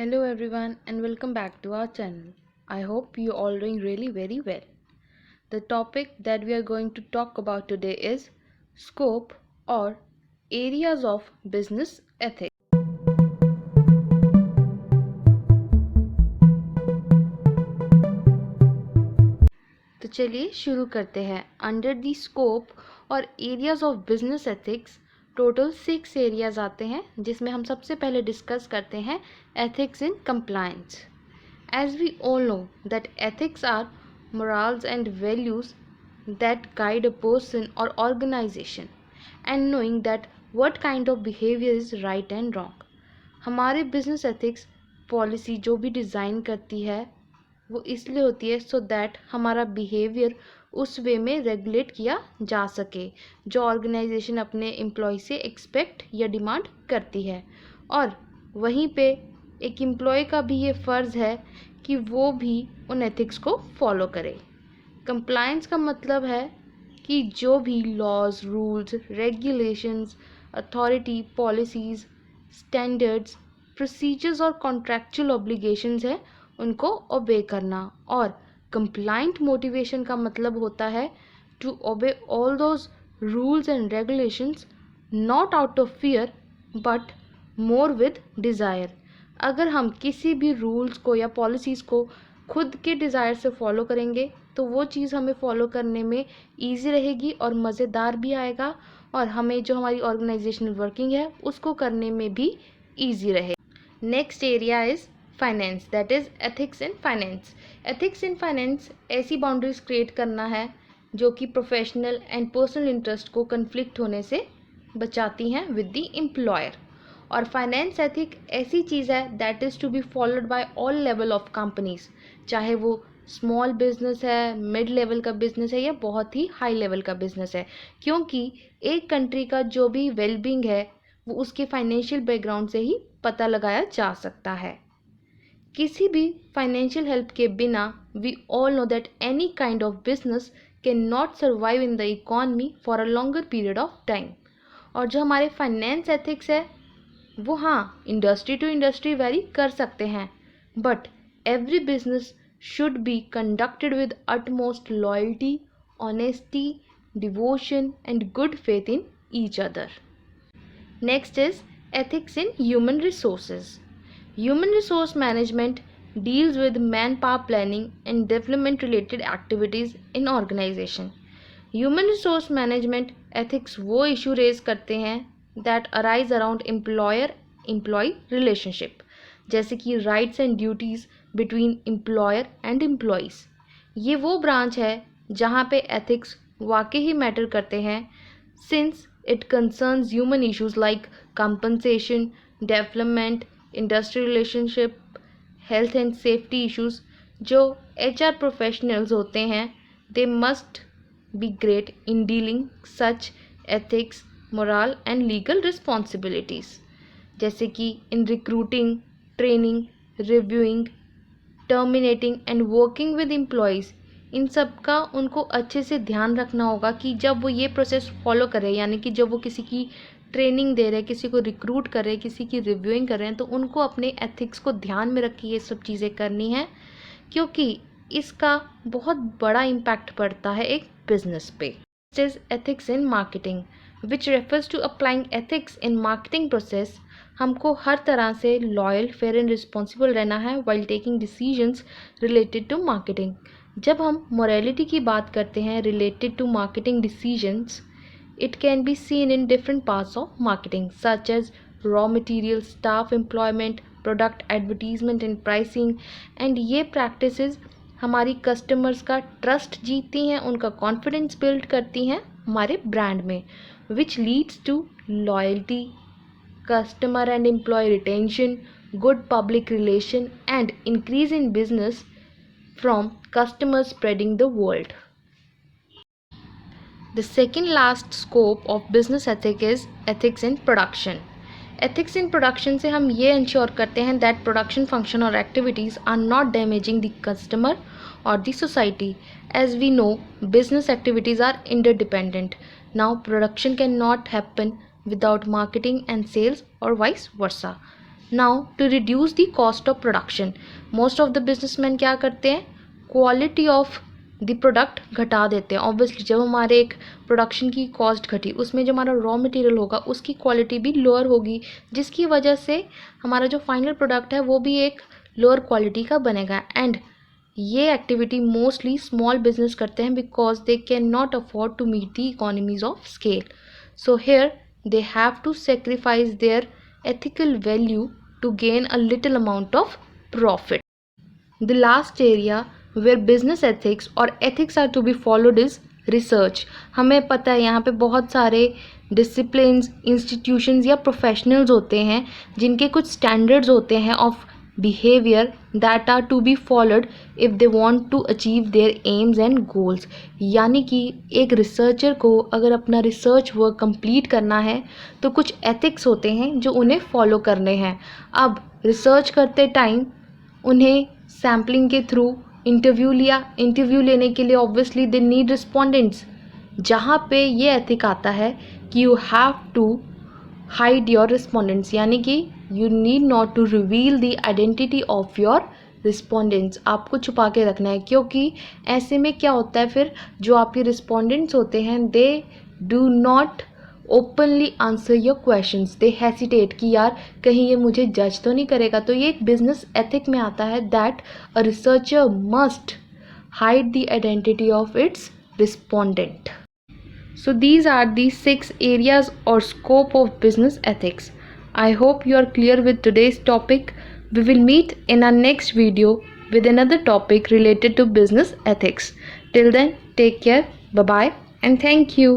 Hello everyone and welcome back to our channel. I hope you all doing really very well. The topic that we are going to talk about today is scope or areas of business ethics. तो चलिए शुरू करते हैं. Under the scope और areas of business ethics total 6 areas आते हैं, जिसमें हम सबसे पहले डिस्कस करते हैं ethics in compliance. As we all know that ethics are morals and values that guide a person or organization and knowing that what kind of behavior is right and wrong. हमारे business ethics policy जो भी design करती है वो इसलिए होती है so that हमारा बिहेवियर उस वे में रेगुलेट किया जा सके जो ऑर्गेनाइजेशन अपने एम्प्लॉय से एक्सपेक्ट या डिमांड करती है. और वहीं पे एक एम्प्लॉय का भी ये फ़र्ज़ है कि वो भी उन एथिक्स को फॉलो करे. कंप्लायंस का मतलब है कि जो भी laws, rules, regulations, authority, policies, standards, procedures और कॉन्ट्रैक्चुअल ऑब्लिगेशंस हैं उनको ओबे करना. और कंप्लायंट मोटिवेशन का मतलब होता है to obey all those rules and regulations not out of fear but more with desire. अगर हम किसी भी रूल्स को या पॉलिसीज़ को खुद के डिज़ायर से फॉलो करेंगे तो वो चीज़ हमें फॉलो करने में ईजी रहेगी और मज़ेदार भी आएगा और हमें जो हमारी ऑर्गेनाइजेशनल वर्किंग है उसको करने में भी ईजी रहे. Next area is finance, that is ethics in finance. Ethics in finance ऐसी बाउंड्रीज क्रिएट करना है जो कि प्रोफेशनल एंड पर्सनल इंटरेस्ट को कन्फ्लिक्ट होने से बचाती हैं विद द एम्प्लॉयर. और फाइनेंस एथिक ऐसी चीज़ है that is to be followed by all level of companies, चाहे वो स्मॉल बिजनेस है, मिड लेवल का बिजनेस है या बहुत ही हाई लेवल का बिजनेस है, क्योंकि एक कंट्री का जो भी वेलबींग है वो उसके फाइनेंशियल बैकग्राउंड से ही पता लगाया जा सकता है. किसी भी फाइनेंशियल हेल्प के बिना we all know that any kind of business can not survive in the economy for a longer period of time. और जो हमारे फाइनेंस एथिक्स है वो हाँ इंडस्ट्री टू इंडस्ट्री वेरी कर सकते हैं, but every business should be conducted with utmost loyalty, honesty, devotion and good faith in each other. Next is ethics in human resources. Human resource management deals with manpower planning and development related activities in organization. Human resource management ethics वो issue raise करते हैं that arise around employer-employee relationship, जैसे कि rights and duties between employer and employees. ये वो branch है जहाँ पे ethics वाकई ही मैटर करते हैं since it concerns human issues like compensation, development, industry relationship, health and safety issues. जो HR professionals होते हैं they must be great in dealing such ethics, moral and legal responsibilities, जैसे कि in recruiting, training, reviewing, terminating and working with employees. इन सब का उनको अच्छे से ध्यान रखना होगा कि जब वो ये प्रोसेस फॉलो करें, यानी कि जब वो किसी की ट्रेनिंग दे रहे हैं, किसी को रिक्रूट कर रहे हैं, किसी की रिव्यूइंग कर रहे हैं, तो उनको अपने एथिक्स को ध्यान में रख के ये सब चीज़ें करनी है, क्योंकि इसका बहुत बड़ा इम्पैक्ट पड़ता है एक बिजनेस पे. Is ethics in marketing which refers to applying ethics in marketing process. हमको हर तरह से लॉयल, फेयर एंड रिस्पॉन्सिबल रहना है while taking decisions related to marketing. जब हम मोरालिटी की बात करते हैं related to marketing decisions, it can be seen in different parts of marketing such as raw material, staff employment, product advertisement and pricing. and ये practices हमारी customers का trust जीतती हैं, उनका confidence build करती हैं हमारे brand में, which leads to loyalty, customer and employee retention, good public relation and increase in business from customers spreading the world. The second last scope of business ethic is ethics in production. Ethics in production से हम ये ensure करते हैं that production function or activities are not damaging the customer or the society. As we know, business activities are interdependent. Now, production cannot happen without marketing and sales or vice versa. Now to reduce the cost of production, most of the businessman क्या करते हैं, quality of the product घटा देते हैं। Obviously जब हमारे एक production की कॉस्ट घटी, उसमें जो हमारा रॉ मटेरियल होगा उसकी क्वालिटी भी लोअर होगी, जिसकी वजह से हमारा जो फाइनल प्रोडक्ट है वो भी एक लोअर क्वालिटी का बनेगा। एंड ये एक्टिविटी मोस्टली स्मॉल बिजनेस करते हैं because they can not afford to meet the economies of scale. So here they have to sacrifice their ethical value to gain a little amount of profit. The last area where business ethics or ethics are to be followed is research. हमें पता है यहाँ पे बहुत सारे disciplines, institutions या professionals होते हैं जिनके कुछ standards होते हैं of behavior that are to be followed if they want to achieve their aims and goals. यानी कि एक रिसर्चर को अगर अपना रिसर्च वर्क कंप्लीट करना है तो कुछ एथिक्स होते हैं जो उन्हें फॉलो करने हैं। अब रिसर्च करते टाइम उन्हें सैम्पलिंग के थ्रू इंटरव्यू लिया, इंटरव्यू लेने के लिए ऑब्वियसली दे नीड रिस्पोंडेंट्स, जहाँ पे ये एथिक आता है कि you have to hide your respondents, यानी कि you need not to reveal the identity of your respondents, आपको छुपा के रखना है। क्योंकि ऐसे में क्या होता है, फिर जो आपके रिस्पोंडेंट्स होते हैं they do not openly answer your questions, they hesitate कि यार कहीं ये मुझे जज तो नहीं करेगा। तो ये एक बिजनेस एथिक में आता है that a researcher must hide the identity of its respondent. So these are the 6 areas or scope of business ethics. I hope you are clear with today's topic. We will meet in our next video with another topic related to business ethics. Till then, take care, bye bye, and thank you.